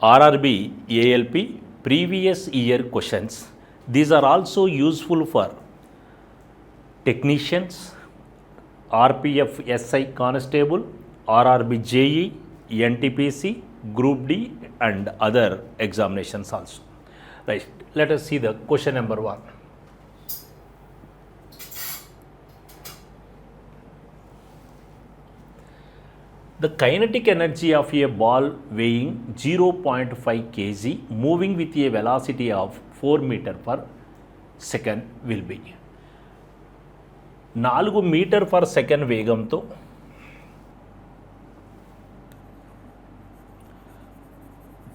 RRB, ALP, previous year questions. These are also useful for technicians, RPF SI constable, RRB JE, NTPC, Group D and other examinations also. Right, let us see the question number 1. The kinetic energy of a ball weighing 0.5 kg moving with a velocity of 4 meter per second will be. 4 metre per second వేగంతో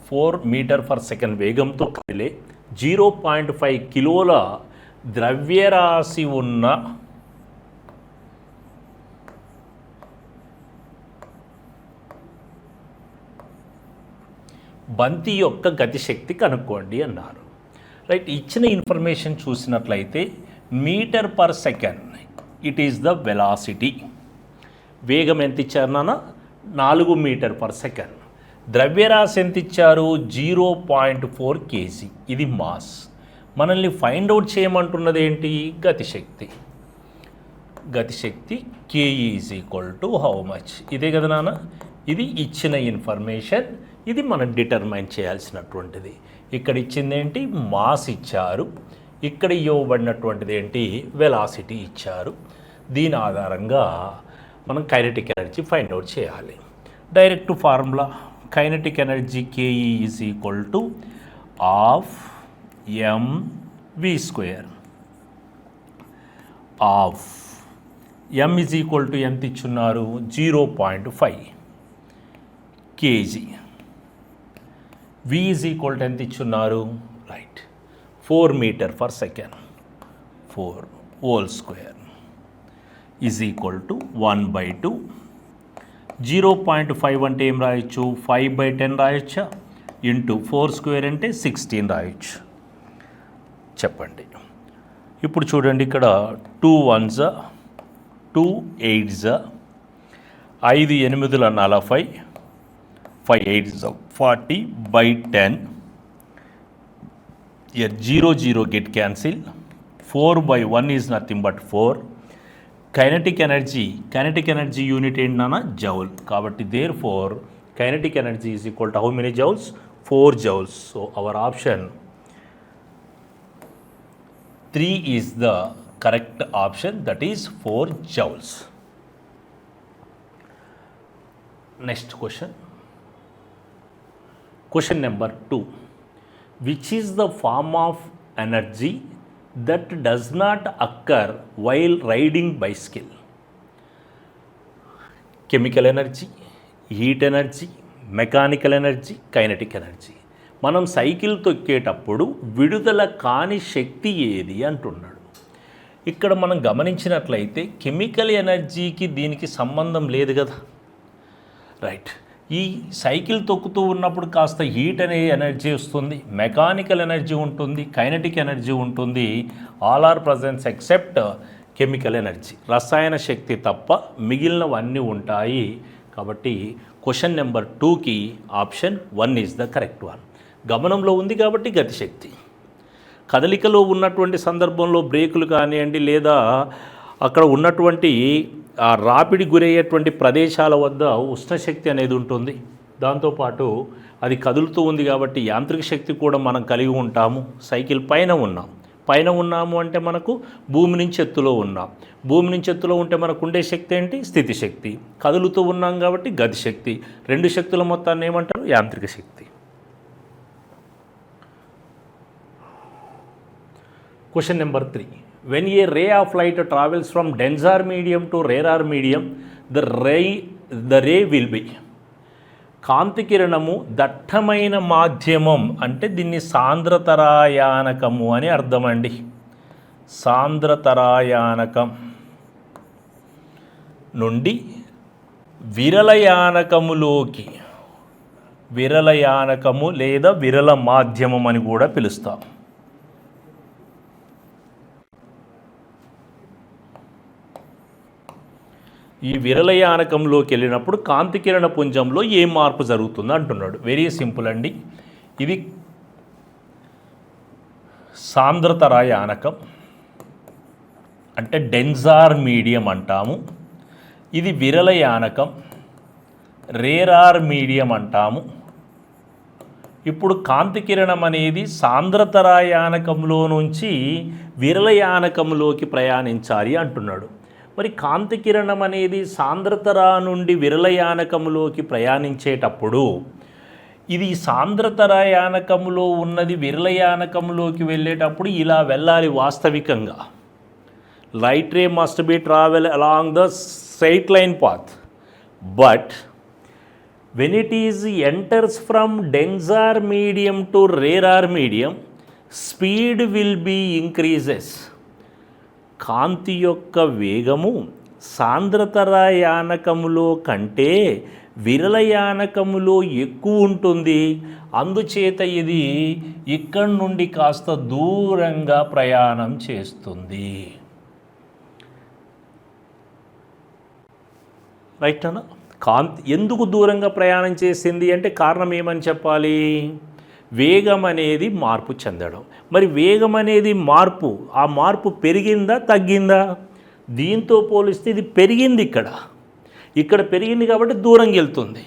4 metre per second వేగంతో కదిలే 0.5 కిలోల ద్రవ్యరాశి ఉన్న బంతి యొక్క గతిశక్తి కనుక్కోండి అన్నారు. రైట్, ఇచ్చిన ఇన్ఫర్మేషన్ చూసినట్లయితే metre per second it is the velocity. వేగం ఎంత ఇచ్చారు నాన్న? 4 మీటర్ పర్ సెకండ్. ద్రవ్యరాశి ఎంత ఇచ్చారు? 0.4 కేజీ. ఇది మాస్. మనల్ని ఫైండ్ అవుట్ చేయమంటున్నది ఏంటి? గతిశక్తి. గతిశక్తి K E is equal to how much. ఇదే కదా నాన్న? ఇది ఇచ్చిన ఇన్ఫర్మేషన్. ఇది మనం డిటర్మైన్ చేయాల్సినటువంటిది. ఇక్కడ ఇచ్చింది ఏంటి? మాస్ ఇచ్చారు. ఇక్కడ ఇవ్వబడినటువంటిది ఏంటి? వెలాసిటీ ఇచ్చారు. దీని ఆధారంగా మనం కైనెటిక్ ఎనర్జీ ఫైండ్ అవుట్ చేయాలి. Direct formula kinetic energy K E is equal to half mv². Half m is equal to ఎంత ఇచ్చున్నారు? 0.5 KG. v is equal to ఎంత ఇచ్చున్నారు? Right, 4 metre per second. 4 whole square is equal to 1/2. 0.5 అంటే ఏం రాయొచ్చు? 5/10 రాయొచ్చా? Into 4 square అంటే 16 రాయొచ్చు. చెప్పండి. ఇప్పుడు చూడండి, ఇక్కడ 2 1s 2 8s 5 8 40 5 8s 40/10. Here 0 0 get cancel. 4/1 is nothing but 4. Kinetic energy unit ఏంటి నాన్న? జౌల్. కాబట్టి therefore kinetic energy is equal to how many joules? 4 joules. So our option 3 is the correct option, that is 4 joules. Next question. Question number 2. Which is the form of energy that does not occur while riding bicycle? Chemical energy, heat energy, mechanical energy, kinetic energy. మనం cycle తొక్కేటప్పుడు విడుదల కాని శక్తి ఏది అంటున్నాడు. ఇక్కడ మనం గమనించినట్లయితే chemical ఎనర్జీకి దీనికి సంబంధం లేదు కదా. రైట్, ఈ సైకిల్ తొక్కుతూ ఉన్నప్పుడు కాస్త హీట్ అనే ఎనర్జీ వస్తుంది, మెకానికల్ ఎనర్జీ ఉంటుంది, కైనెటిక్ ఎనర్జీ ఉంటుంది. All are presence except chemical energy. రసాయన శక్తి తప్ప మిగిలినవన్నీ ఉంటాయి. కాబట్టి క్వశ్చన్ నెంబర్ 2కి option 1 is the correct one. గమనంలో ఉంది కాబట్టి గతిశక్తి. కదలికలో ఉన్నటువంటి సందర్భంలో బ్రేకులు కానివ్వండి, లేదా అక్కడ ఉన్నటువంటి ఆ రాపిడి గురయ్యేటువంటి ప్రదేశాల వద్ద ఉష్ణశక్తి అనేది ఉంటుంది. దాంతోపాటు అది కదులుతూ ఉంది కాబట్టి యాంత్రిక శక్తి కూడా మనం కలిగి ఉంటాము. సైకిల్ పైన ఉన్నాము అంటే మనకు భూమి నుంచి ఎత్తులో ఉన్నాం. భూమి నుంచి ఎత్తులో ఉంటే మనకు ఉండే శక్తి ఏంటి? స్థితి శక్తి. కదులుతూ ఉన్నాం కాబట్టి గతిశక్తి. రెండు శక్తుల మొత్తాన్ని ఏమంటారు? యాంత్రిక శక్తి. Question number 3. When a ray of light travels from denser medium to rarer medium, the ray will be. కాంతి కిరణము దట్టమైన మాధ్యమం అంటే దీన్ని సాంద్రతరాయానకము అని అర్థం అండి. సాంద్రతరాయానకం నుండి విరలయానకములోకి, విరలయానకము లేదా విరల మాధ్యమం అని కూడా పిలుస్తాం. ఈ విరలయానకంలోకి వెళ్ళినప్పుడు కాంతికిరణ పుంజంలో ఏం మార్పు జరుగుతుందో అంటున్నాడు. వెరీ సింపుల్ అండి. ఇది సాంద్రతర యానకం అంటే డెన్సార్ మీడియం అంటాము. ఇది విరలయానకం, రేరార్ మీడియం అంటాము. ఇప్పుడు కాంతికిరణం అనేది సాంద్రతర యానకంలో నుంచి విరలయానకంలోకి ప్రయాణించాలి అంటున్నాడు. మరి కాంతికిరణం అనేది సాంద్రతర నుండి విరలయానకంలోకి ప్రయాణించేటప్పుడు ఇది సాంద్రతర యానకంలో ఉన్నది విరలయానకంలోకి వెళ్ళేటప్పుడు ఇలా వెళ్ళాలి. వాస్తవికంగా light ray must be travel along the straight line path, but when it is enters from denser medium to rarer medium, speed will be increases. కాంతి యొక్క వేగము సాంద్రతర యానకములో కంటే విరలయానకములో ఎక్కువ ఉంటుంది. అందుచేత ఇది ఇక్కడి నుండి కాస్త దూరంగా ప్రయాణం చేస్తుంది. రైట్ అన్న. కాంతి ఎందుకు దూరంగా ప్రయాణం చేసింది అంటే కారణం ఏమని చెప్పాలి? వేగం అనేది మార్పు చెందడం. మరి వేగం అనేది మార్పు, ఆ మార్పు పెరిగిందా తగ్గిందా? దీంతో పోలిస్తే ఇది పెరిగింది. ఇక్కడ పెరిగింది కాబట్టి దూరంగా వెళ్తుంది.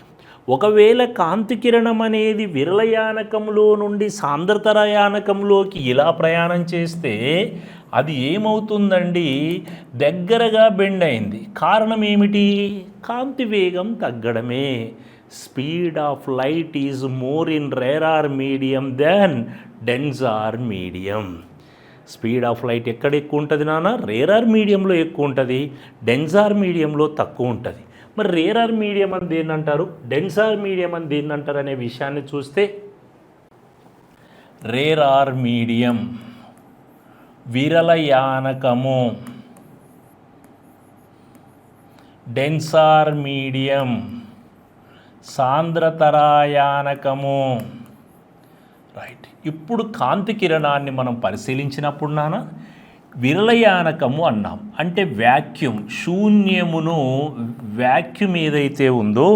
ఒకవేళ కాంతికిరణం అనేది విరలయానకంలో నుండి సాంద్రతర యానకంలోకి ఇలా ప్రయాణం చేస్తే అది ఏమవుతుందండి? దగ్గరగా బెండ్ అయింది. కారణం ఏమిటి? కాంతి వేగం తగ్గడమే. Speed of light is more in rarer medium than denser medium. Speed of light ఎక్కడ ఎక్కువ ఉంటుంది నాన్న? రేరార్ మీడియంలో ఎక్కువ ఉంటుంది, డెన్సార్ మీడియంలో తక్కువ ఉంటుంది. మరి రేరార్ మీడియం అని దేన్ని అంటారు, డెన్సార్ మీడియం అని దేన్ని అంటారు అనే విషయాన్ని చూస్తే, రేరార్ మీడియం విరలయానకము, డెన్సార్ మీడియం సాంద్రతరాయానకము. రైట్. ఇప్పుడు కాంతి కిరణాన్ని మనం పరిశీలించినప్పుడు నాన్న విరలయానకము అన్నాం. అంటే వ్యాక్యూమ్, శూన్యమును వ్యాక్యూమ్ ఏదైతే ఉందో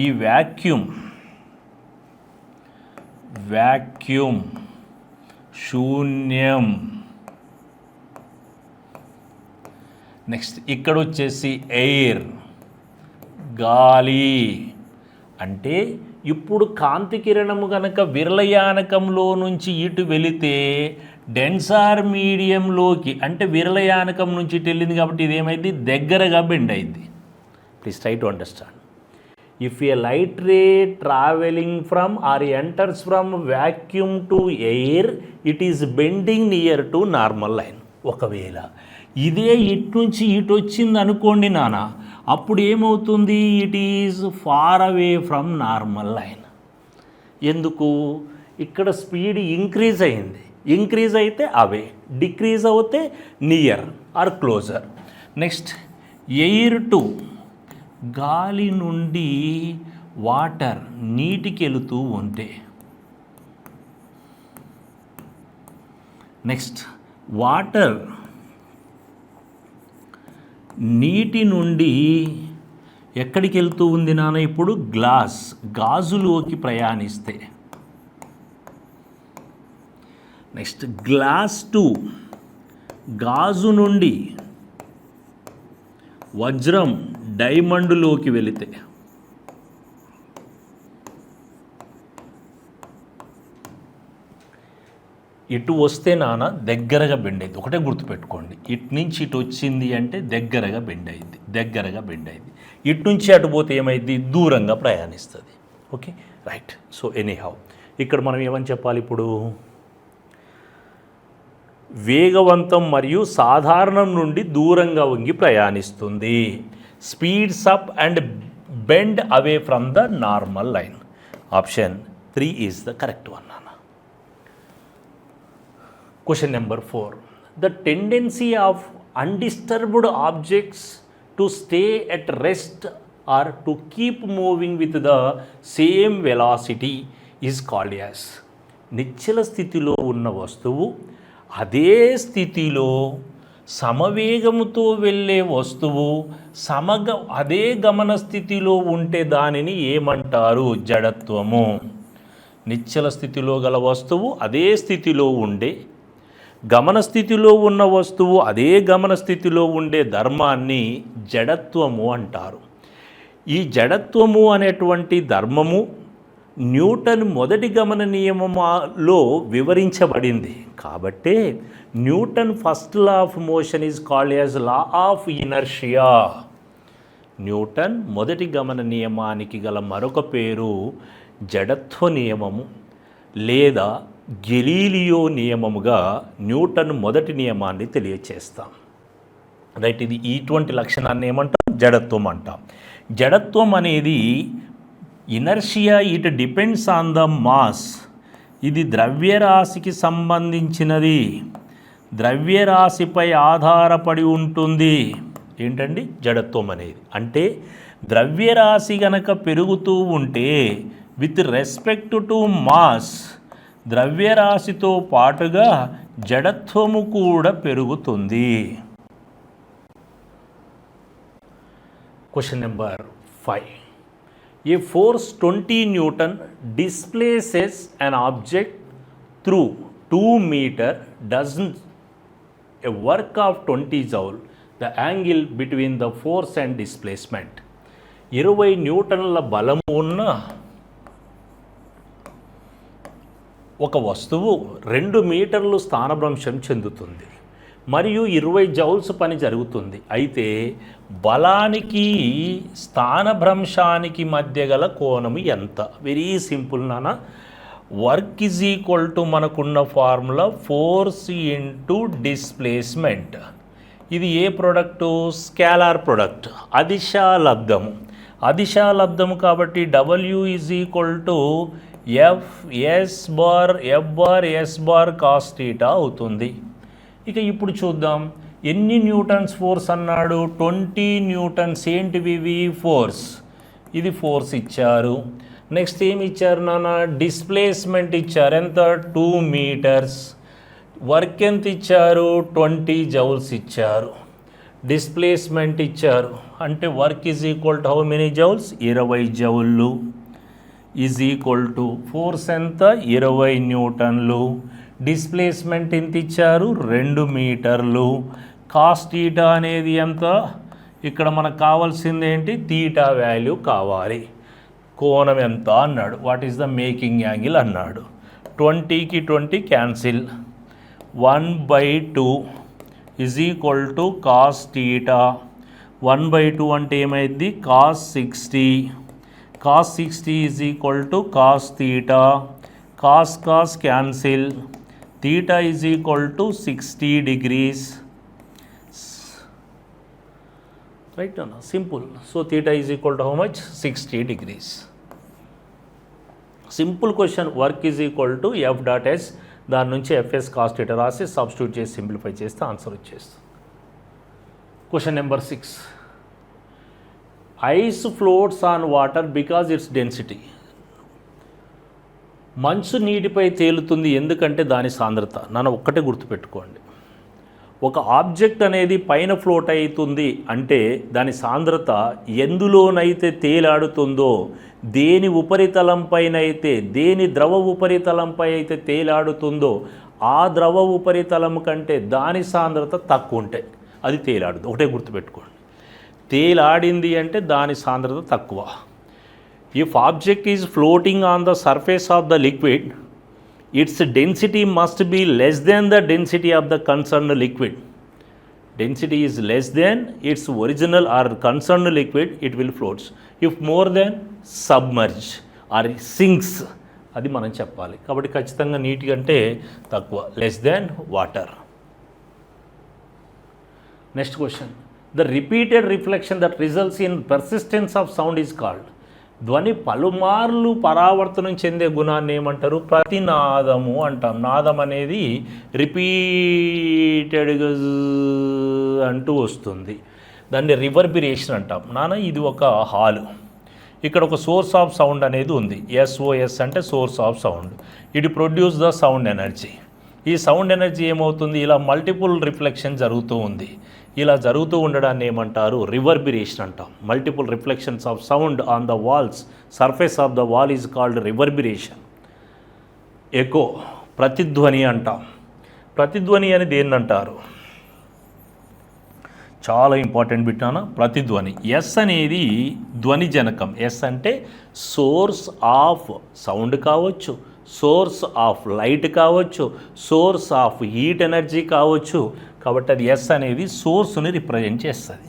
ఈ వ్యాక్యూమ్ శూన్యం. నెక్స్ట్ ఇక్కడ వచ్చేసి ఎయిర్, గాలి. అంటే ఇప్పుడు కాంతి కిరణము కనుక విరలయానకంలో నుంచి ఇటు వెళితే డెన్సార్ మీడియంలోకి, అంటే విరలయానకం నుంచి ఇటు వెళ్ళింది కాబట్టి ఇదేమైంది? దగ్గరగా బెండ్ అయింది. Please try to understand. If a light ray travelling from or enters from vacuum to air, it is bending near to normal line. ఒకవేళ ఇదే ఇటు నుంచి ఇటు వచ్చింది అనుకోండి నాన్న, అప్పుడు ఏమవుతుంది? It is far away from normal line. ఎందుకు? ఇక్కడ స్పీడ్ ఇంక్రీజ్ అయింది. ఇంక్రీజ్ అయితే అవే, డిక్రీజ్ అవుతే near or closer. Next air to, గాలి నుండి వాటర్ నీటికి వెళుతూ ఉంటే. నెక్స్ట్ వాటర్ నీటి నుండి ఎక్కడికి వెళ్తూ ఉంది నాన్న? ఇప్పుడు గాజులోకి ప్రయాణిస్తే. నెక్స్ట్ గ్లాస్ టు, గాజు నుండి వజ్రం డైమండ్లోకి వెళితే. ఇటు వస్తే నాన్న దగ్గరగా బెండ్ అయింది. ఒకటే గుర్తుపెట్టుకోండి, ఇటు నుంచి ఇటు వచ్చింది అంటే దగ్గరగా బెండ్ అయింది. ఇటు నుంచి అటు పోతే ఏమైంది? దూరంగా ప్రయాణిస్తుంది. Okay, right. సో ఎనీహౌ ఇక్కడ మనం ఏమని చెప్పాలి? ఇప్పుడు వేగవంతం మరియు సాధారణం నుండి దూరంగా వంగి ప్రయాణిస్తుంది. Speeds up and bend away from the normal line. Option 3 is the correct one. Question number 4. The tendency of undisturbed objects to stay at rest or to keep moving with the same velocity is called as. నిశ్చల స్థితిలో ఉన్న వస్తువు అదే స్థితిలో సమవేగముతో వెళ్ళే వస్తువు అదే గమన స్థితిలో ఉంటే దానిని ఏమంటారు? జడత్వము. నిశ్చల స్థితిలో గల వస్తువు అదే స్థితిలో ఉండే, గమన స్థితిలో ఉన్న వస్తువు అదే గమన స్థితిలో ఉండే ధర్మాన్ని జడత్వము అంటారు. ఈ జడత్వము అనేటువంటి ధర్మము న్యూటన్ మొదటి గమన నియమంలో వివరించబడింది. కాబట్టే Newton first law of motion is called as law of inertia. Newton మొదటి గమన నియమానికి గల మరొక పేరు జడత్వ నియమము లేదా గెలీలియో నియమముగా న్యూటన్ మొదటి నియమాన్ని తెలియచేస్తాం. రైట్, ఇది ఇటువంటి లక్షణాన్ని ఏమంటాం? జడత్వం అంటాం. జడత్వం అనేది inertia, it depends on the mass. ఇది ద్రవ్యరాశికి సంబంధించినది, ద్రవ్యరాశిపై ఆధారపడి ఉంటుంది. ఏంటండి జడత్వం అనేది? అంటే ద్రవ్యరాశి గనక పెరుగుతూ ఉంటే విత్ రెస్పెక్ట్ టు మాస్, ద్రవ్యరాశితో పాటుగా జడత్వము కూడా పెరుగుతుంది. Question number 5. A force 20 Newton displaces an object through 2 meter does a work of 20 joule. The angle between the force and displacement. 20 న్యూటన్ల బలము ఉన్న ఒక వస్తువు 2 మీటర్లు స్థానభ్రంశం చెందుతుంది మరియు 20 జౌల్స్ పని జరుగుతుంది. అయితే బలానికి స్థానభ్రంశానికి మధ్య గల కోణము ఎంత? వెరీ సింపుల్ నాన్న. వర్క్ ఈజ్ ఈక్వల్ టు మనకున్న ఫార్ములా ఫోర్స్ ఇంటూ డిస్ప్లేస్మెంట్. ఇది ఏ ప్రోడక్టు? స్కేలార్ ప్రోడక్ట్, అదిశాలబ్ధము. అదిశాలబ్ధము కాబట్టి W is equal to F bar S bar cos theta అవుతుంది. ఇక ఇప్పుడు చూద్దాం, ఎన్ని న్యూటన్స్ ఫోర్స్ అన్నాడు? 20 న్యూటన్స్. ఏంటివి? ఫోర్స్. ఇది ఫోర్స్ ఇచ్చారు. నెక్స్ట్ ఏమి ఇచ్చారు నాన్న? డిస్ప్లేస్మెంట్ ఇచ్చారు. ఎంత? 2 మీటర్స్. వర్క్ ఎంత ఇచ్చారు? 20 జౌల్స్ ఇచ్చారు. డిస్ప్లేస్మెంట్ ఇచ్చారు. అంటే work is equal to how many joules? 20 జౌళ్ళు ఈజ్ ఈక్వల్ టు ఫోర్స్ ఎంత? 20 న్యూటన్లు. డిస్ప్లేస్మెంట్ ఎంత ఇచ్చారు? 2 మీటర్లు. కాస్ థీటా అనేది ఎంత? ఇక్కడ మనకు కావాల్సింది ఏంటి? థీటా వాల్యూ కావాలి. కోణం ఎంత అన్నాడు? What is the making angle అన్నాడు. 20కి 20 cancel. 1/2 is equal to cos theta. 1/2 అంటే ఏమైంది? Cos 60. Cos 60 is equal to cos theta. Cos cancel. Theta is equal to 60 degrees. Right అన్న, simple. So theta is equal to how much? 60 degrees. Simple question. Work is equal to F dot S, దాని నుంచి F S cos theta రాసి substitute చేసి simplify చేస్తే answer వచ్చేస్తుంది. Question number 6. Ice floats on water because it's density. మంచు నీటిపై తేలుతుంది ఎందుకంటే దాని సాంద్రత. నన్ను ఒక్కటే గుర్తుపెట్టుకోండి, ఒక ఆబ్జెక్ట్ అనేది పైన ఫ్లోట్ అవుతుంది అంటే దాని సాంద్రత ఎందులోనైతే తేలాడుతుందో, దేని ఉపరితలంపైన అయితే, దేని ద్రవ ఉపరితలంపై అయితే తేలాడుతుందో ఆ ద్రవ ఉపరితలం కంటే దాని సాంద్రత తక్కువ ఉంటే అది తేలాడుతుంది. ఒకటే గుర్తుపెట్టుకోండి, తేలాడింది అంటే దాని సాంద్రత తక్కువ. If object is floating on the surface of the liquid, its density must be less than the density of the concerned liquid. Density is less than its original or concerned liquid, it will floats. If more than, submerge or sinks. అది మనం చెప్పాలి. కాబట్టి ఖచ్చితంగా నీటి కంటే తక్కువ, less than water. Next question. The repeated reflection that results in persistence of sound is called. ధ్వని పలుమార్లు పరావర్తనం చెందే గుణాన్ని ఏమంటారు? ప్రతినాదము అంటాం. నాదం అనేది రిపీటెడ్గా అంటూ వస్తుంది, దాన్ని రివర్బిరేషన్ అంటాం. ఇది ఒక హాలు, ఇక్కడ ఒక సోర్స్ ఆఫ్ సౌండ్ అనేది ఉంది. SOS అంటే source of sound. It produce the sound energy. ఈ సౌండ్ ఎనర్జీ ఏమవుతుంది, ఇలా మల్టిపుల్ రిఫ్లెక్షన్ జరుగుతూ ఉంది. ఇలా జరుగుతూ ఉండడాన్ని ఏమంటారు, రివర్బిరేషన్ అంటాం. Multiple reflections of sound on the walls surface of the wall is called reverberation. Echo, ప్రతిధ్వని అంటాం. ప్రతిధ్వని అని దేన్ని అంటారు, చాలా ఇంపార్టెంట్ బిట్టాన. ప్రతిధ్వని, ఎస్ అనేది ధ్వని జనకం. ఎస్ అంటే సోర్స్ ఆఫ్ సౌండ్ కావచ్చు, సోర్స్ ఆఫ్ లైట్ కావచ్చు, సోర్స్ ఆఫ్ హీట్ ఎనర్జీ కావచ్చు. కాబట్టి అది ఎస్ అనేది సోర్స్ని రిప్రజెంట్ చేస్తుంది.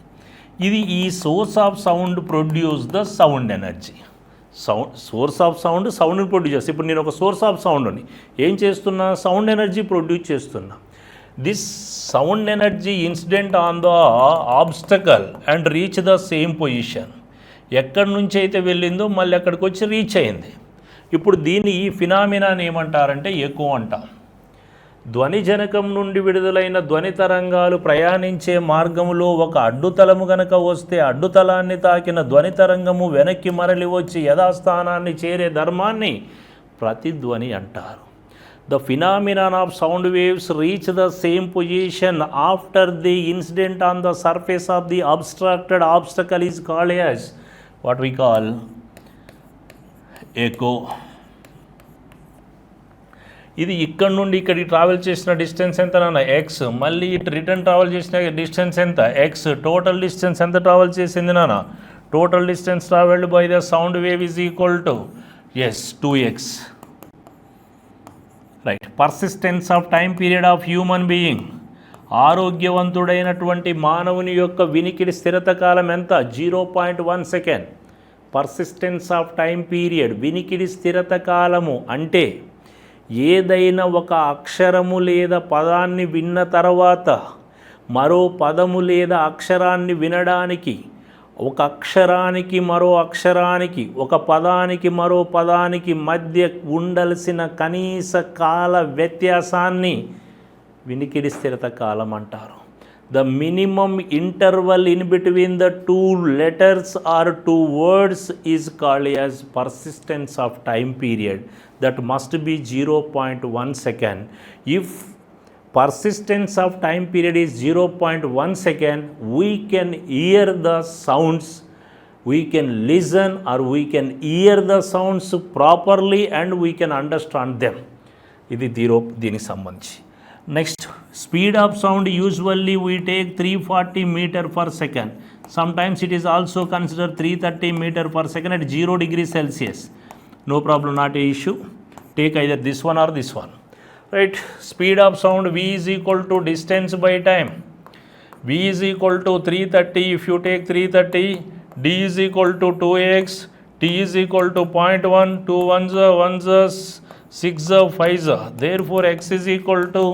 ఇది ఈ source of sound produce the sound energy. Source of సౌండ్ని ప్రొడ్యూస్ చేస్తుంది. ఇప్పుడు నేను ఒక సోర్స్ ఆఫ్ సౌండ్ని ఏం చేస్తున్నా, సౌండ్ ఎనర్జీ ప్రొడ్యూస్ చేస్తున్నా. This sound energy incident on the obstacle and reach the same position. ఎక్కడి నుంచి అయితే వెళ్ళిందో మళ్ళీ అక్కడికి వచ్చి రీచ్ అయింది. ఇప్పుడు దీన్ని ఈ ఫినామినాని ఏమంటారంటే ఎకో అంటాం. ధ్వని జనకం నుండి విడుదలైన ధ్వని తరంగాలు ప్రయాణించే మార్గంలో ఒక అడ్డుతలము గనక వస్తే అడ్డుతలాన్ని తాకిన ధ్వని తరంగము వెనక్కి మరలి వచ్చి యథాస్థానాన్ని చేరే ధర్మాన్ని ప్రతిధ్వని అంటారు. The phenomenon of sound waves reach the same position after the incident on the surface of the obstructed obstacle is called as what we call echo. ఇది ఇక్కడ నుండి ఇక్కడికి ట్రావెల్ చేసిన డిస్టెన్స్ ఎంత నాన్న, ఎక్స్. మళ్ళీ ఇటు రిటర్న్ ట్రావెల్ చేసిన డిస్టెన్స్ ఎంత, ఎక్స్. టోటల్ డిస్టెన్స్ ఎంత ట్రావెల్ చేసింది నాన్న, total distance travelled by the sound wave is equal to 2x. Right. Persistence of time period of human being. ఆరోగ్యవంతుడైనటువంటి మానవుని యొక్క వినికిడి స్థిరత కాలం ఎంత, 0.1 second. Persistence of time period, వినికిడి స్థిరత కాలము అంటే ఏదైనా ఒక అక్షరము లేదా పదాన్ని విన్న తర్వాత మరో పదము లేదా అక్షరాన్ని వినడానికి, ఒక అక్షరానికి మరో అక్షరానికి, ఒక పదానికి మరో పదానికి మధ్య ఉండాల్సిన కనీస కాల వ్యత్యాసాన్ని వినికిడి స్థిరత కాలం అంటారు. The minimum interval in between the two letters or two words is called as persistence of time period. That must be 0.1 second. If persistence of time period is 0.1 second, we can hear the sounds, we can listen or we can hear the sounds properly and we can understand them. ఇది దీనికి సంబంధించి. Next, speed of sound usually we take 340 metre per second. Sometimes it is also consider 330 metre per second at 0 degrees Celsius. No problem, not a issue. Take either this one or this one. Right, speed of sound v is equal to distance by time. V is equal to 330. If you take 330, d is equal to 2x, t is equal to 0.1, 2 1s 1s 6 5s. Therefore x is equal to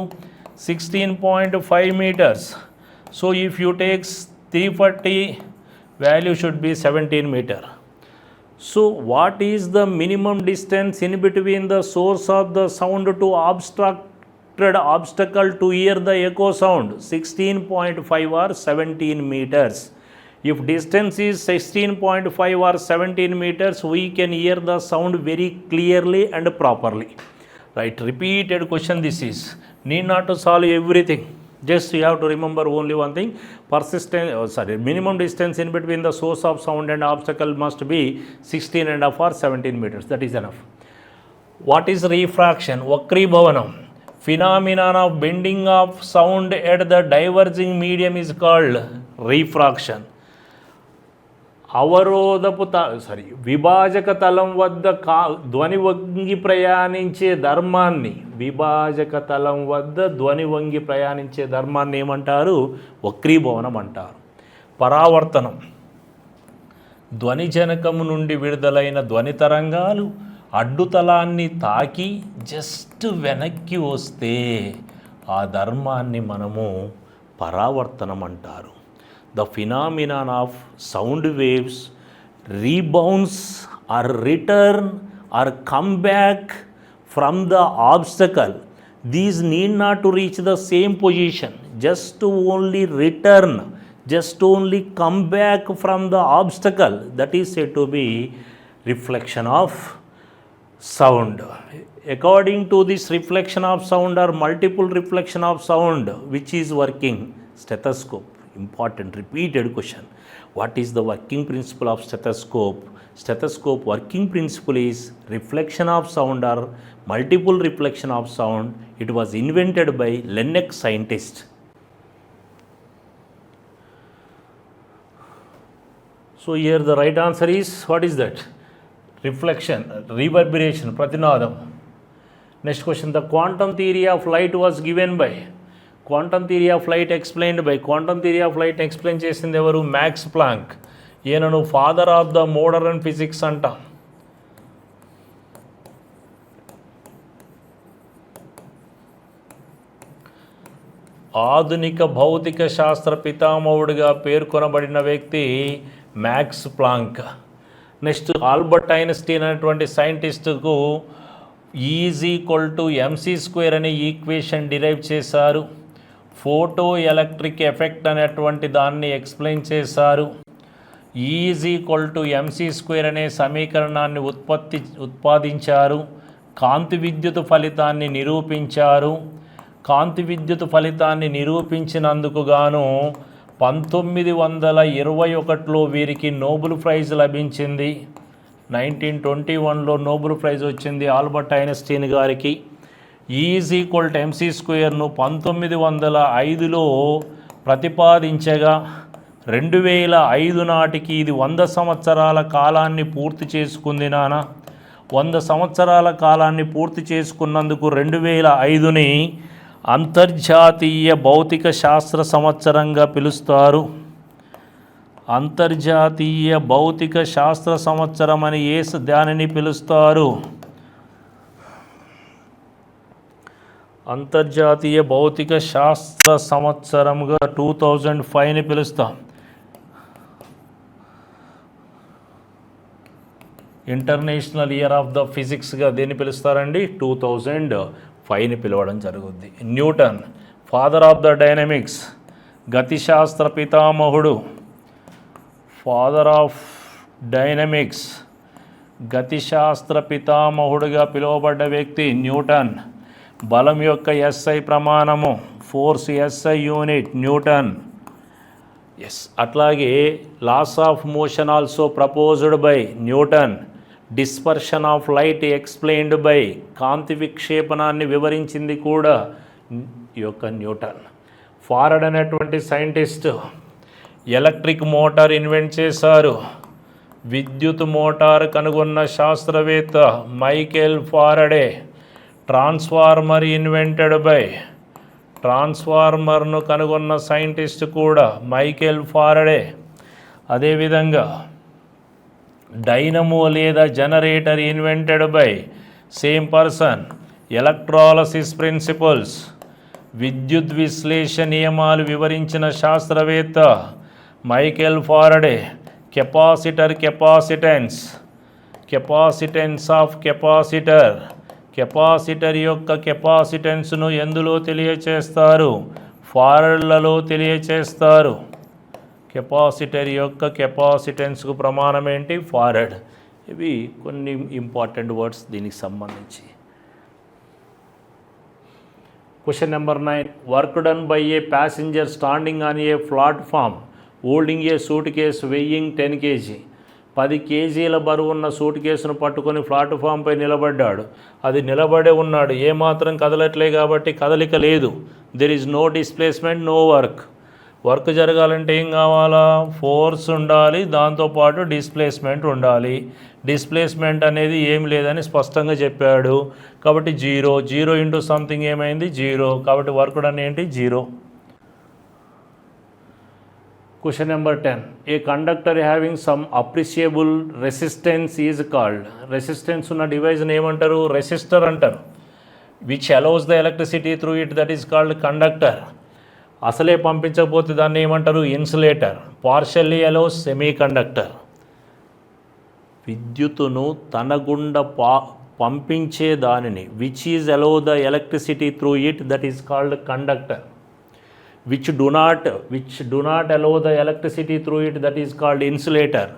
16.5 meters. So if you take 340, value should be 17 meter. So what is the minimum distance in between the source of the sound to obstructed obstacle to hear the echo sound? 16.5 or 17 meters. If distance is 16.5 or 17 meters, we can hear the sound very clearly and properly. Right, repeated question this is. Need not to solve everything. Just you have to remember only one thing. Minimum distance in between the source of sound and obstacle must be 16.5 or 17 meters. That is enough. What is refraction? Vakribhavanam. Phenomenon of bending of sound at the diverging medium is called refraction. విభాజక తలం వద్ద ధ్వని వంగి ప్రయాణించే ధర్మాన్ని, విభాజక తలం వద్ద ధ్వని వంగి ప్రయాణించే ధర్మాన్ని ఏమంటారు, వక్రీభవనం అంటారు. పరావర్తనం, ధ్వని జనకము నుండి విడుదలైన ధ్వని తరంగాలు అడ్డుతలాన్ని తాకి జస్ట్ వెనక్కి వస్తే ఆ ధర్మాన్ని మనము పరావర్తనం అంటారు. The phenomenon of sound waves rebounds or return or come back from the obstacle. These need not to reach the same position, just to only return, just to only come back from the obstacle. That is said to be reflection of sound. according to this reflection of sound or multiple reflection of sound, which is working? Stethoscope. Important repeated question. What is the working principle of stethoscope? Stethoscope working principle is reflection of sound or multiple reflection of sound. It was invented by Lennox scientist. So here the right answer is, what is that? Reflection, reverberation, pratinadam. Next question, the quantum theory of light was given by? Quantum theory of light explained by? Quantum theory of light explain చేసింది ఎవరు? Max Planck. ఈయనను father of the modern physics అంటాం. ఆధునిక భౌతిక శాస్త్ర పితామహుడిగా పేర్కొనబడిన వ్యక్తి Max Planck. Next, Albert Einstein అనేటువంటి సైంటిస్టుకు E=mc² అనే ఈక్వేషన్ డిరైవ్ చేశారు. ఫోటో ఎలక్ట్రిక్ ఎఫెక్ట్ అనేటువంటి దాన్ని ఎక్స్ప్లెయిన్ చేశారు. E=mc² అనే సమీకరణాన్ని ఉత్పాదించారు. కాంతి విద్యుత్ ఫలితాన్ని నిరూపించారు. కాంతి విద్యుత్ ఫలితాన్ని నిరూపించినందుకు గాను 1921లో వీరికి నోబెల్ ప్రైజ్ లభించింది. 1921లో నోబెల్ ప్రైజ్ వచ్చింది ఆల్బర్ట్ ఐన్స్టీన్ గారికి. E=mc²ను 1905లో ప్రతిపాదించగా 2005 నాటికి ఇది 100 సంవత్సరాల కాలాన్ని పూర్తి చేసుకుంది. 100 సంవత్సరాల కాలాన్ని పూర్తి చేసుకున్నందుకు 2005ని అంతర్జాతీయ భౌతిక శాస్త్ర సంవత్సరంగా పిలుస్తారు. అంతర్జాతీయ భౌతిక శాస్త్ర సంవత్సరం అని దానిని పిలుస్తారు. అంతర్జాతీయ భౌతిక శాస్త్ర సంవత్సరంగా 2005ని పిలుస్తాం. ఇంటర్నేషనల్ ఇయర్ ఆఫ్ ద ఫిజిక్స్గా దేన్ని పిలుస్తారండి? 2005ని పిలవడం జరుగుద్ది. Newton, father of the dynamics, గతిశాస్త్ర పితామహుడు. ఫాదర్ ఆఫ్ డైనమిక్స్, గతిశాస్త్ర పితామహుడుగా పిలువబడ్డ వ్యక్తి న్యూటన్. బలం యొక్క SI ప్రమాణము, force SI unit Newton. Yes, అట్లాగే laws of motion also proposed by Newton. Dispersion of light explained by, కాంతి విక్షేపణాన్ని వివరించింది కూడా ఈ యొక్క న్యూటన్. ఫారడ్ అనేటువంటి సైంటిస్ట్ ఎలక్ట్రిక్ మోటార్ ఇన్వెంట్ చేశారు. విద్యుత్ మోటార్ కనుగొన్న శాస్త్రవేత్త Michael Faraday. Transformer invented by, ట్రాన్స్ఫార్మర్ను కనుగొన్న సైంటిస్ట్ కూడా మైకేల్ ఫారడే. అదేవిధంగా డైనమో లేదా generator invented by same person. Electrolysis principles, విద్యుత్ విశ్లేషణ నియమాలు వివరించిన శాస్త్రవేత్త Michael Faraday. Capacitor, capacitance, capacitance of capacitor. Capacitor యొక్క కెపాసిటెన్స్ను ఎందులో తెలియచేస్తారు? ఫారడ్లలో తెలియచేస్తారు. కెపాసిటర్ యొక్క కెపాసిటెన్స్కు ప్రమాణం ఏంటి? ఫారడ్. ఇవి కొన్ని ఇంపార్టెంట్ వర్డ్స్ దీనికి సంబంధించి. Question number 9. Work done by A passenger standing on a platform holding a suit case weighing 10 kg. 10 kgల బరువున్న సూట్ కేసును పట్టుకొని ప్లాట్ఫామ్పై నిలబడ్డాడు. అది నిలబడే ఉన్నాడు, ఏమాత్రం కదలట్లే కాబట్టి కదలిక లేదు. There is no displacement, no work. Work జరగాలంటే ఏం కావాలా? ఫోర్స్ ఉండాలి, దాంతోపాటు డిస్ప్లేస్మెంట్ ఉండాలి. డిస్ప్లేస్మెంట్ అనేది ఏం లేదని స్పష్టంగా చెప్పాడు. కాబట్టి 0 ఇంటూ సంథింగ్ ఏమైంది? 0. కాబట్టి వర్క్ డన్ ఏంటి? 0. Question number 10. A conductor having some appreciable resistance is called. Resistance ఉన్న డివైజ్ని ఏమంటారు? రెసిస్టర్ అంటారు. Which allows the electricity through it, that is called conductor. అసలే పంపించకపోతే దాన్ని ఏమంటారు? Insulator. Partially allows, semi conductor. విద్యుత్తును తన గుండా పంపించే దానిని which is allow the electricity through it, that is called conductor. which do not allow the electricity through it, that is called insulator.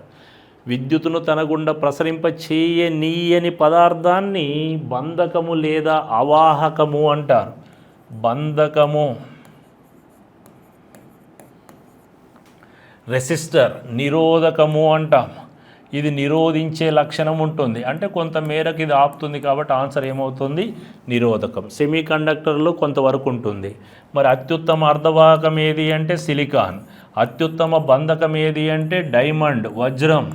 విద్యుత్తును తన గుండా ప్రసరింప చేయనీయని పదార్థాన్ని బంధకము లేదా అవాహకము అంటారు. బంధకము. రెసిస్టర్ నిరోధకము అంటాం. ఇది నిరోధించే లక్షణం ఉంటుంది, అంటే కొంత మేరకు ఇది ఆపుతుంది, కాబట్టి ఆన్సర్ ఏమవుతుంది? నిరోధకం. సెమీ కండక్టర్లో కొంతవరకు ఉంటుంది. మరి అత్యుత్తమ అర్ధవాహకం ఏది అంటే సిలికాన్. అత్యుత్తమ బంధకం ఏది అంటే డైమండ్, వజ్రం.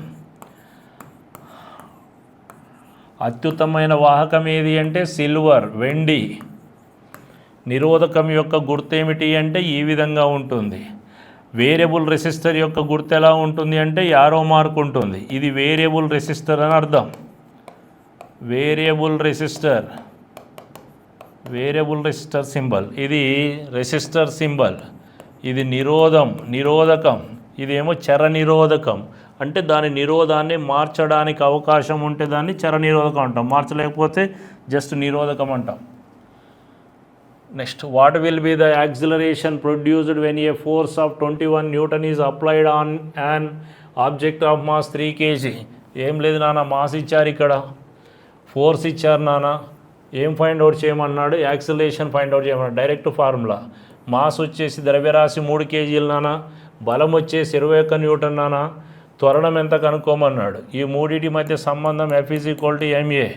అత్యుత్తమైన వాహకం ఏది అంటే సిల్వర్, వెండి. నిరోధకం యొక్క గుర్తేమిటి అంటే ఈ విధంగా ఉంటుంది. వేరియబుల్ రెసిస్టర్ యొక్క గుర్తు ఎలా ఉంటుంది అంటే యారో మార్క్ ఉంటుంది. ఇది వేరియబుల్ రెసిస్టర్ అని అర్థం. Variable resistor symbol. ఇది రెసిస్టర్ సింబల్. ఇది నిరోధకం. ఇదేమో చర నిరోధకం. అంటే దాని నిరోధాన్ని మార్చడానికి అవకాశం ఉంటే దాన్ని చర నిరోధకం అంటాం, మార్చలేకపోతే జస్ట్ నిరోధకం అంటాం. Next, what will be the acceleration produced when a force of 21 Newton is applied on an object of mass 3 kg? ఏం లేదు నాన్న, మాస్ ఇచ్చారు, ఇక్కడ ఫోర్స్ ఇచ్చారు నాన్న. ఏం ఫైండ్ అవుట్ చేయమన్నాడు? యాక్సిలరేషన్ ఫైండ్ అవుట్ చేయమన్నాడు. Direct formula. మాస్ వచ్చేసి ద్రవ్యరాశి 3 kgలు నాన్న, బలం వచ్చేసి 21 న్యూటన్ నాన్న, త్వరణం ఎంత కనుక్కోమన్నాడు. ఈ మూడింటి మధ్య సంబంధం F=ma.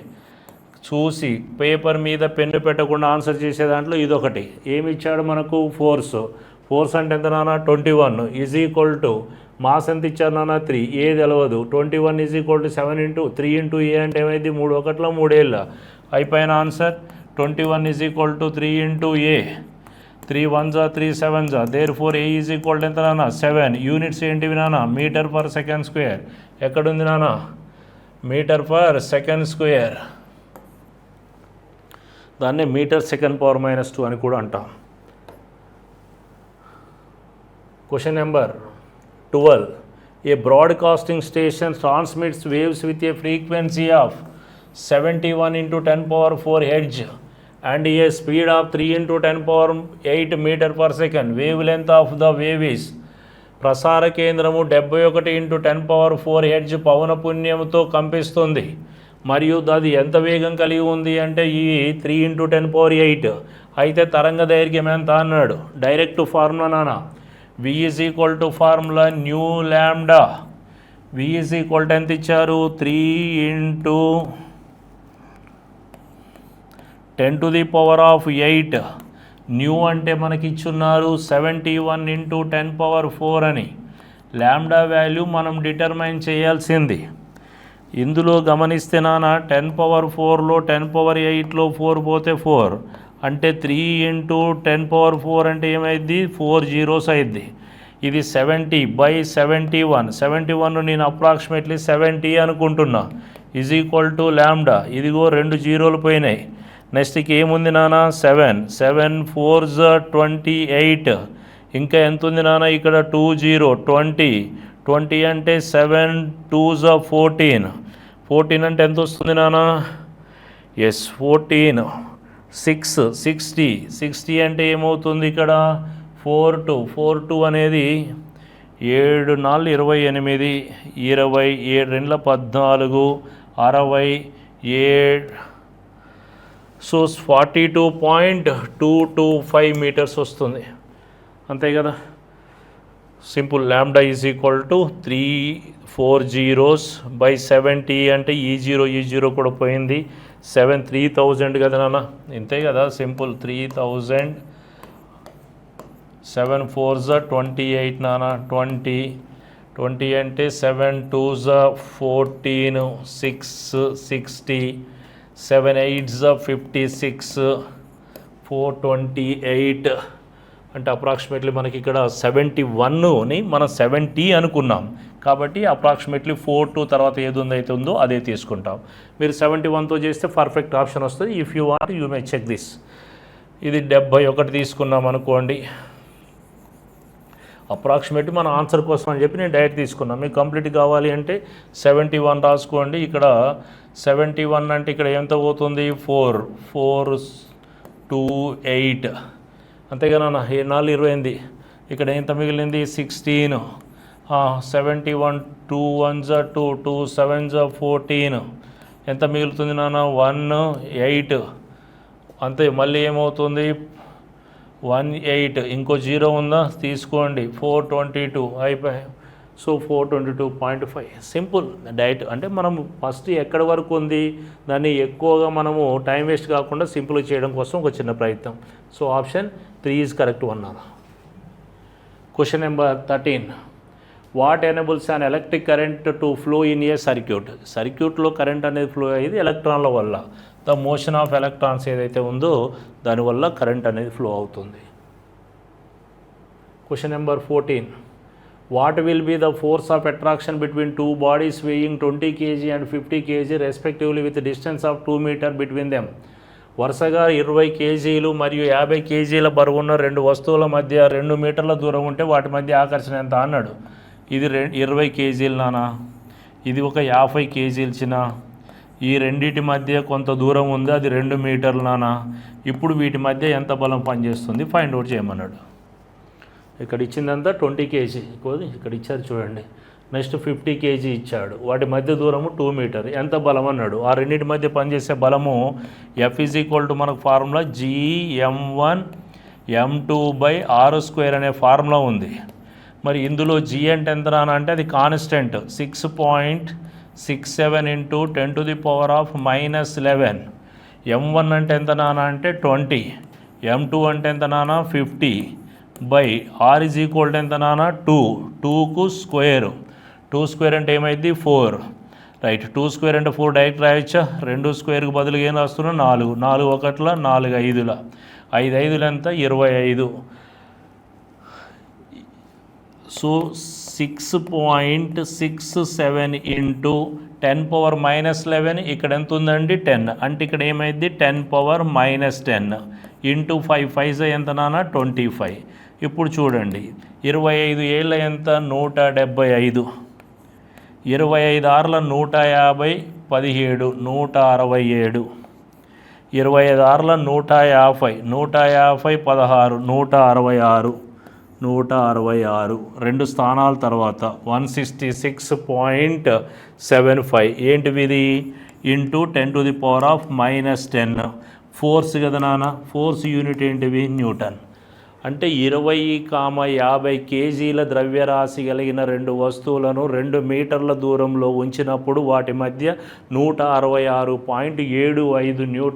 చూసి పేపర్ మీద పెన్ను పెట్టకుండా ఆన్సర్ చేసే దాంట్లో ఇదొకటి. ఏమి ఇచ్చాడు మనకు? ఫోర్స్ అంటే ఎంత నాన్న? 21 = మాస్ ఎంత ఇచ్చారు నాన్న? 3. ఏ తెలవదు. 21 = 7 × 3 × a అంటే ఏమైంది? 3 1 3 అయిపోయిన ఆన్సర్. 21 = 3 × a. 3 1 3 7 therefore a = ఎంత నాన్న? 7. యూనిట్స్ ఏంటివి నాన్న? మీటర్/సెకండ్ స్క్వేర్. ఎక్కడుంది నాన్న? మీటర్/సెకండ్ స్క్వేర్. దాన్ని మీటర్/సెకండ్⁻² అని కూడా అంటాం. Question number 12. A broadcasting station transmits waves with a frequency of 71 × 10⁴ Hz and a speed of 3 × 10⁸ meter/second. Wave length of the wave is. ప్రసార కేంద్రము 71 × 10⁴ Hz పౌనపున్యంతో కంపిస్తుంది మరియు అది ఎంత వేగం కలిగి ఉంది అంటే ఈ 3 × 10⁸. అయితే తరంగ దైర్ఘ్యం ఎంత అన్నాడు? డైరెక్ట్ ఫార్ములా నాన్న. V = formula new lambda. V = ఎంత ఇచ్చారు? 3 × 10⁸. న్యూ అంటే మనకి ఇచ్చున్నారు 71 × 10⁴ అని. లాంబ్డా వాల్యూ మనం డిటర్మైన్ చేయాల్సింది. ఇందులో గమనిస్తే నాన్న 10⁴లో 10⁸లో 4 పోతే 4 అంటే 3 × 10⁴ అంటే ఏమైంది? 4 zeros అయింది. ఇది 70/71. 71 నేను అప్రాక్సిమేట్లీ 70 అనుకుంటున్నా. = లాంబ్డా. ఇదిగో 2 జీరోలు పోయినాయి. నెక్స్ట్కి ఏముంది నాన్న? 7 7 4s 28. ఇంకా ఎంత ఉంది నాన్న? ఇక్కడ 2 0 20 20 అంటే 7 2s 14. 14 అంటే ఎంత వస్తుంది నాన్న? 14 6 60. 60 అంటే ఏమవుతుంది ఇక్కడ? 4 2 4 2 అనేది 7 4 28 20 7 2 14 60 సో 42.225 మీటర్స్ వస్తుంది. అంతే కదా? సింపుల్. లాంబ్డా = 3 zeros/70 అంటే ఈ జీరో కూడా పోయింది. 7 3000 కదా నాన్న? ఇంతే కదా? సింపుల్. 3000. 7 4s 28 నాన్న. 20 అంటే 7 2s 14 6 60 7 8s 56 428 అంటే అప్రాక్సిమేట్లీ మనకి ఇక్కడ 71ని మనం 70 అనుకున్నాం కాబట్టి అప్రాక్సిమేట్లీ 4 తర్వాత ఏది ఉందో అదే తీసుకుంటాం. మీరు 71తో చేస్తే పర్ఫెక్ట్ ఆప్షన్ వస్తుంది. If you want you may check this. ఇది 71 తీసుకున్నాం అనుకోండి. అప్రాక్సిమేట్లీ మన ఆన్సర్ కోసం అని చెప్పి నేను డైరెక్ట్ తీసుకున్నాను. మీకు కంప్లీట్ కావాలి అంటే 71 రాసుకోండి. ఇక్కడ 71 అంటే ఇక్కడ ఎంత పోతుంది? 4 4 2 8 అంతేగానా? 4 28. ఇక్కడ ఎంత మిగిలింది? 16. 71 2 1 2, 2 7 14, ఎంత మిగులుతుంది నాన్న 1 8, అంతే. మళ్ళీ ఏమవుతుంది 1 8, ఇంకో 0 ఉందా తీసుకోండి, 422 అయిపోయి. So 422.5 simple diet. అంటే మనం ఫస్ట్ ఎక్కడి వరకు ఉంది దాన్ని ఎక్కువగా మనము టైం వేస్ట్ కాకుండా సింపుల్గా చేయడం కోసం ఒక చిన్న ప్రయత్నం. సో ఆప్షన్ 3 ఈజ్ కరెక్ట్ అన్నారు. Question number 13, what enables an electric current to flow in a circuit. సర్క్యూట్లో కరెంట్ అనేది ఫ్లో అయ్యేది ఎలక్ట్రాన్ల వల్ల. ద మోషన్ ఆఫ్ ఎలక్ట్రాన్స్ ఏదైతే ఉందో దానివల్ల కరెంట్ అనేది ఫ్లో అవుతుంది. Question number 14, what will be the force of attraction between two bodies weighing 20 kg and 50 kg respectively with distance of 2 metre between them. వరుసగా 20 kg మరియు 50 kg బరువున్న రెండు వస్తువుల మధ్య 2 మీటర్ల దూరం ఉంటే వాటి మధ్య ఆకర్షణ ఎంత అన్నాడు. ఇది 20 kg నానా, ఇది ఒక 50 kg చిన్న. ఈ రెండింటి మధ్య కొంత దూరం ఉంది, అది 2 మీటర్లు నానా. ఇప్పుడు వీటి మధ్య ఎంత బలం పనిచేస్తుంది ఫైండ్ అవుట్ చేయమన్నాడు. ఇక్కడ ఇచ్చిందంతా 20 kg, ఇక్కడ ఇచ్చారు చూడండి. నెక్స్ట్ 50 kg ఇచ్చాడు, వాటి మధ్య దూరము 2 మీటర్, ఎంత బలం అన్నాడు. ఆ రెండింటి మధ్య పనిచేసే బలము F = మనకు ఫార్ములా Gm1 m2/r² అనే ఫార్ములా ఉంది. మరి ఇందులో G అంటే ఎంత నాన్న అంటే అది కాన్స్టెంట్ 6.67 × 10⁻⁻11. m1 అంటే ఎంత నాన్న అంటే 20, m2 అంటే ఎంత నాన్న 50 r = ఎంత నాన్న 2, 2కు స్క్వేర్, 2 స్క్వేర్ అంటే ఏమైంది 4, రైట్. 2 స్క్వేర్ అంటే 4 డైరెక్ట్ రాయొచ్చా. 2 స్క్వేర్కి బదులుగా ఏం రాస్తున్నా 4, 4 1ల 4 5ల, 5 5లు ఎంత 25. సో 6.67 × 10⁻11, ఇక్కడ ఎంత ఉందండి 10, అంటే ఇక్కడ ఏమైంది 10⁻10 ఇంటూ 5 5 ఎంత నాన్న 25. ఇప్పుడు చూడండి 25 ఏళ్ళ ఎంత 175, 25 6ల 150, 17 167, 25 6ల 150, 150 16 166, 166 రెండు స్థానాల తర్వాత 166.75 ఏంటివి ఇది ఇంటూ 10⁻⁻10 ఫోర్స్ కదా నాన్న. ఫోర్స్ యూనిట్ ఏంటివి న్యూటన్. అంటే 20,50 kg ద్రవ్యరాశి కలిగిన రెండు వస్తువులను 2 మీటర్ల దూరంలో ఉంచినప్పుడు వాటి మధ్య 166.75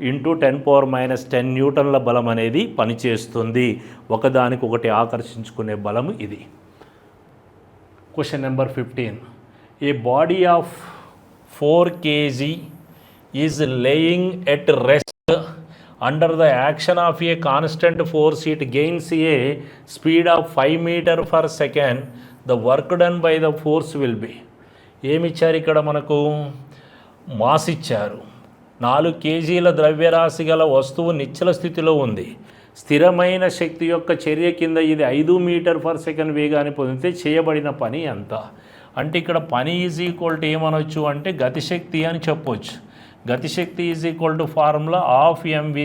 ఇంటూ 10⁻10 న్యూటన్ల బలం అనేది పనిచేస్తుంది. ఒకదానికొకటి ఆకర్షించుకునే బలం ఇది. Question number 15, A body of 4 kg is laying at rest under the action of a constant force, it gains a speed of 5 meter per second. The work done by the force will be. ఏమి ఇచ్చారు ఇక్కడ మనకు mass ఇచ్చారు. 4 kg ద్రవ్యరాశి గల వస్తువు నిశ్చల స్థితిలో ఉంది. స్థిరమైన శక్తి యొక్క చర్య కింద ఇది 5 మీటర్ పర్ సెకండ్ వేగాన్ని పొందితే చేయబడిన పని ఎంత. అంటే ఇక్కడ పని = ఏమనొచ్చు అంటే గతిశక్తి అని చెప్పొచ్చు. గతిశక్తి = ఫార్ములా ½ mv².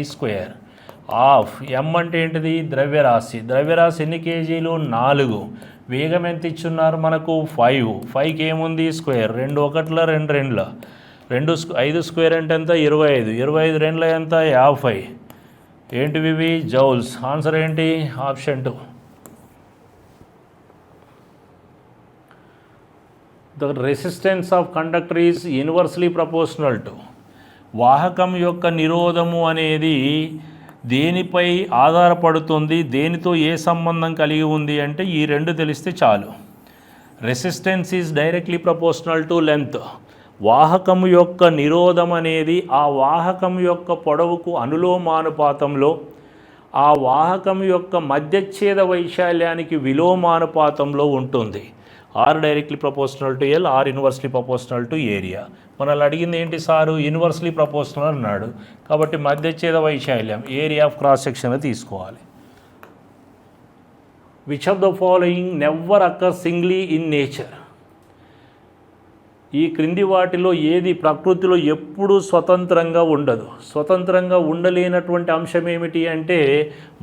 ఆఫ్ m అంటే ఏంటిది ద్రవ్యరాశి. ద్రవ్యరాశి ఎన్ని కేజీలు 4. వేగం ఎంత ఇచ్చున్నారు మనకు 5. 5కి ఏముంది స్క్వేర్, 2 1ల 2 2ల, 5 స్క్వేర్ అంటే ఎంత 25, 25 2ల ఎంత 50. ఏంటివి జౌల్స్. ఆన్సర్ ఏంటి option 2. The resistance of conductor is inversely proportional to. వాహకం యొక్క నిరోధము అనేది దేనిపై ఆధారపడుతుంది, దేనితో ఏ సంబంధం కలిగి ఉంది అంటే ఈ రెండు తెలిస్తే చాలు. Resistance is directly proportional to length. వాహకము యొక్క నిరోధం అనేది ఆ వాహకం యొక్క పొడవుకు అనులోమానుపాతంలో, ఆ వాహకం యొక్క మధ్యఛేద వైశాల్యానికి విలోమానుపాతంలో ఉంటుంది. R directly proportional to L, R inversely proportional to area. మనల్ని అడిగింది ఏంటి సారు ఇన్వర్స్లీ ప్రపోర్షనల్ అన్నాడు కాబట్టి మధ్యఛేద వైశాల్యం ఏరియా ఆఫ్ క్రాస్ సెక్షన్ తీసుకోవాలి. Which of the following never occur singly in nature. ఈ క్రింది వాటిలో ఏది ప్రకృతిలో ఎప్పుడూ స్వతంత్రంగా ఉండదు. స్వతంత్రంగా ఉండలేనటువంటి అంశం ఏమిటి అంటే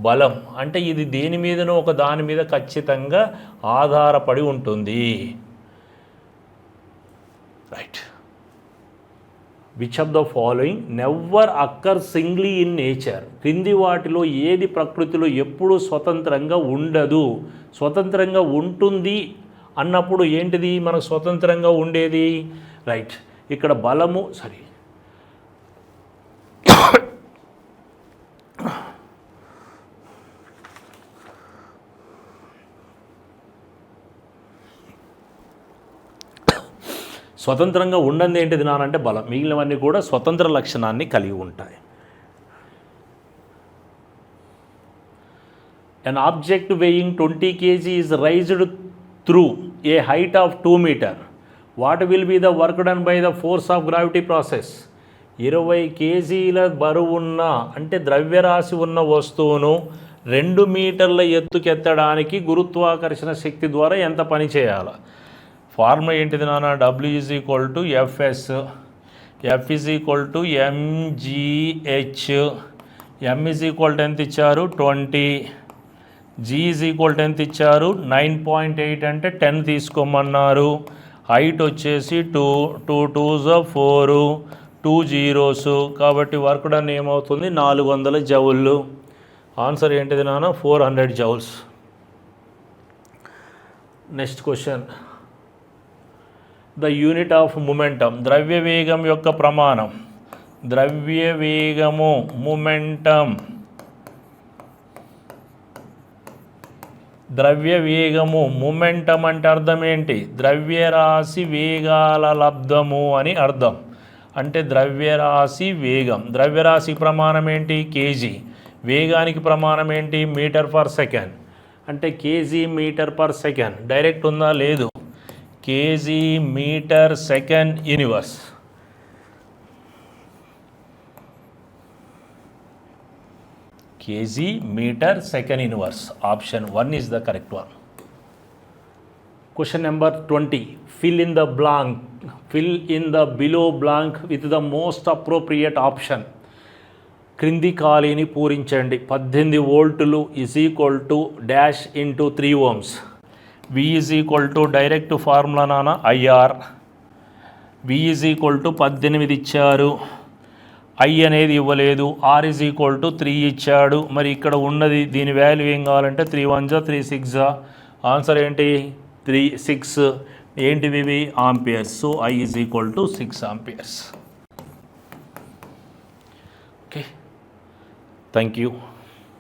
బలం. అంటే ఇది దేని మీదనో ఒక దాని మీద ఖచ్చితంగా ఆధారపడి ఉంటుంది. Right. Which of the following never occur singly in nature? క్రింది వాటిలో ఏది ప్రకృతిలో ఎప్పుడూ స్వతంత్రంగా ఉండదు? స్వతంత్రంగా ఉంటుంది అన్నప్పుడు ఏంటిది మనకు స్వతంత్రంగా ఉండేది? రైట్, ఇక్కడ బలము స్వతంత్రంగా ఉండదు ఏంటిది నానంటే బలం. మిగిలినవన్నీ కూడా స్వతంత్ర లక్షణాన్ని కలిగి ఉంటాయి. An object weighing 20 kg is raised through a height of 2 meter. What will be the work done by the force of gravity process? 20 కేజీల బరువున్న అంటే ద్రవ్యరాశి ఉన్న వస్తువును 2 మీటర్ల ఎత్తుకెత్తడానికి గురుత్వాకర్షణ శక్తి ద్వారా ఎంత పని చేయాలి? ఫార్ములా ఏంటిది నాన్న? W is equal to FS, F is equal to mgh, M is equal to ఎంత ఇచ్చారు? 20, G ఈజ్ ఈక్వల్ టు ఎంత ఇచ్చారు? 9.8 అంటే 10 తీసుకోమన్నారు. హైట్ వచ్చేసి 2, 2 2s 4, 2 zeros, కాబట్టి వర్క్ డన్ ఏమవుతుంది? 400 జౌళ్ళు. ఆన్సర్ ఏంటిది నాన్న? 400 joules. Next question, the unit of momentum. ద్రవ్యవేగం యొక్క ప్రమాణం. ద్రవ్యవేగము మొమెంటం. ద్రవ్యవేగము మొమెంటం అంటే అర్థం ఏంటి? ద్రవ్యరాశి వేగాల లబ్ధము అని అర్థం. అంటే ద్రవ్యరాశి వేగం. ద్రవ్యరాశి ప్రమాణం ఏంటి? కేజీ. వేగానికి ప్రమాణం ఏంటి? Metre per second. అంటే kg metre per second direct ఉందా? లేదు. Kg metre second universe. Kg metre second universe. Option 1 is the correct one. Question number 20. Fill in the blank. Fill in the below blank with the most appropriate option. క్రింది ఖాళీని పూరించండి. 18 వోల్టులు is equal to dash into 3 ohms. V is equal to direct formula నాన్న IR. V is equal to 18 ఇచ్చారు. I అనేది ఇవ్వలేదు. R is equal to 3 ఇచ్చాడు. మరి ఇక్కడ ఉన్నది దీని వాల్యూ ఏం కావాలంటే 3 1 3 6. ఆన్సర్ ఏంటి? 3 6. ఏంటివి ఇవి? Amperes. So I is equal to 6 amperes. Okay, thank you.